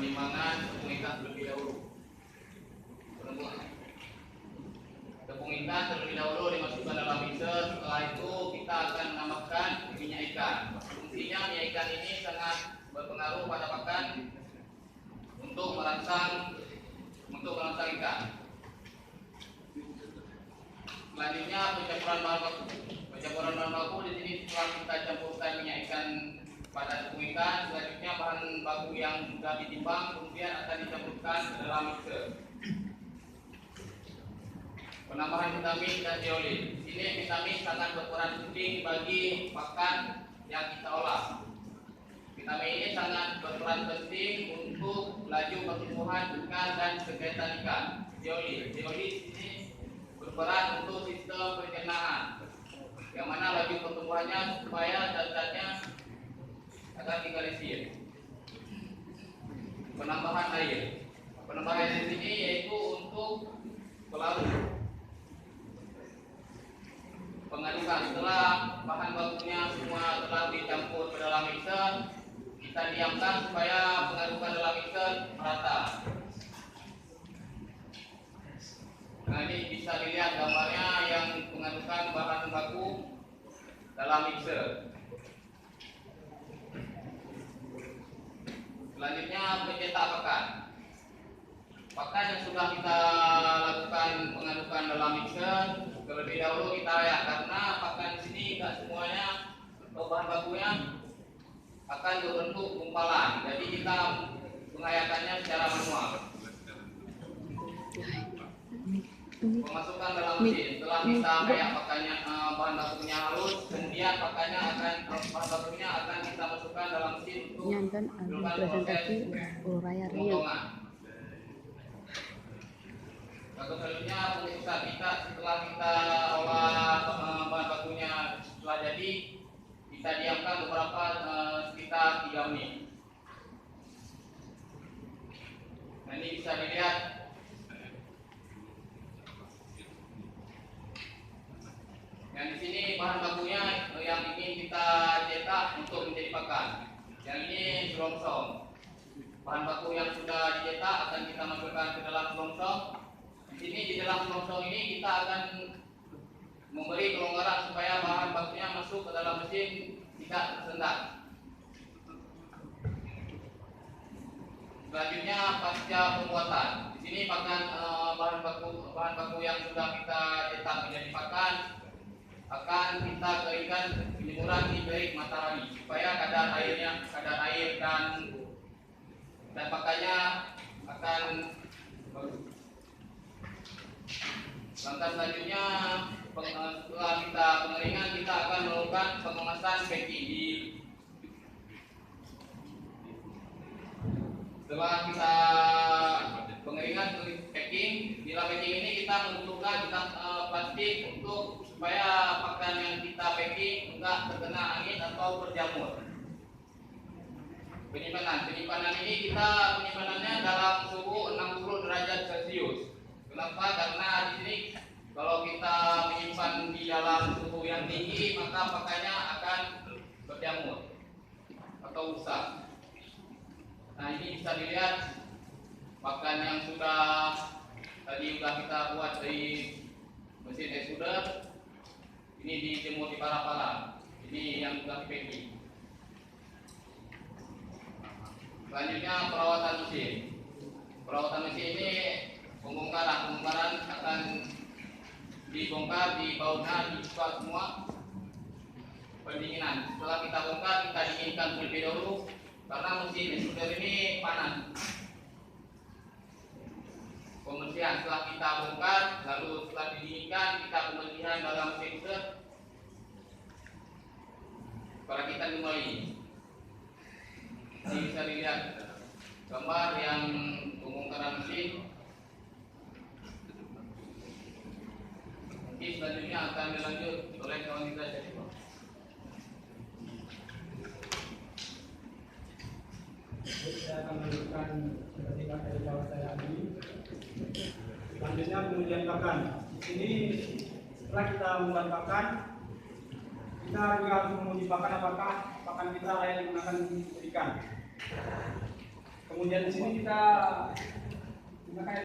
penimbangan tepung ikan terlebih dahulu. Tepung ikan terlebih dahulu dimasukkan dalam mixer. Setelah itu kita akan menambahkan minyak ikan. Fungsinya minyak ikan ini sangat berpengaruh pada pakan untuk merangsang ikan. Selanjutnya pencampuran bahan baku. Pencampuran bahan baku di sini setelah kita campurkan minyak ikan pada tepung ikan, selanjutnya bahan baku yang sudah ditimbang kemudian akan dicampurkan ke dalam mixer. Penambahan vitamin dan zeolin. Di sini vitamin sangat berperan penting bagi pakan yang kita olah. Vitamin ini sangat berperan penting untuk laju pertumbuhan ikan dan kegiatan ikan. Zeolin ini berperan untuk sistem pencernaan, yang mana laju pertumbuhannya supaya zat-zatnya agar digalisir. Penambahan air. Penambahan air di sini yaitu untuk pelarut. Pengadukan setelah bahan bakunya semua telah dicampur ke dalam mixer, kita diamkan supaya pengadukan dalam mixer merata. Nah, ini bisa dilihat gambarnya yang pengadukan bahan baku dalam mixer. Selanjutnya pencetak pakan. Pakan yang sudah kita lakukan pengadukan dalam mixer, terlebih dahulu kita ayak karena pakan di sini tidak semuanya atau bahan bakunya akan berbentuk gumpalan. Jadi kita pengayakannya secara manual. Memasukkan dalam mesin. Setelah kita ayak pakannya, bahan bakunya halus, kemudian pakannya bahan bakunya akan kita masukkan dalam mesin untuk melakukan proses pemotongan. Lalu selanjutnya pemirsa kita setelah kita olah bahan bakunya setelah jadi, kita diamkan beberapa sekitar 3 menit. Nah, ini bisa dilihat yang di sini bahan bakunya yang ingin kita cetak untuk menjadi pakan. Yang ini selongsong. Bahan baku yang sudah dicetak akan kita masukkan ke dalam selongsong. Di sini di dalam selongsong ini kita akan memberi kelonggaran supaya bahan bakunya masuk ke dalam mesin tidak tersendat. Selanjutnya pasca pembuatan. Di sini bahan baku yang sudah kita cetak menjadi pakan akan kita keringkan penjemuran di terik matahari supaya kadar air dan pakannya akan bagus. Langkah selanjutnya setelah kita pengeringan, kita akan melakukan pengemasan packing. Setelah kita pengeringan packing, di dalam packing ini kita membutuhkan plastik untuk supaya pakan yang kita packing enggak terkena angin atau berjamur. Penyimpanan ini penyimpanannya dalam suhu 60 derajat Celcius. Kenapa? Karena di sini kalau kita menyimpan di dalam suhu yang tinggi, maka pakannya akan berjamur atau rusak. Nah, ini bisa dilihat pakan yang tadi sudah kita buat dari mesin extruder. Ini dijemur di pala-pala. Ini yang sudah dipacking. Selanjutnya perawatan mesin. Perawatan mesin ini pembongkaran akan dibongkar di bautnya, dibuka semua. Pendinginan. Setelah kita bongkar, kita dinginkan terlebih dahulu karena mesin extruder ini panas. Pembersihan setelah kita bongkar, lalu setelah didinginkan, kita pembersihan dalam mixer para kita kembali. Ini bisa dilihat gambar yang pembongkaran mesin. Mungkin selanjutnya akan dilanjut oleh kawan kita jadi. Saya akan melanjutkan seperti dari kawan saya ini. Selanjutnya pengujian pakan. Di sini setelah kita membuat pakan, kita juga harus menguji pakan apakah pakan kita layak digunakan ikan. Kemudian Kemudian di sini kita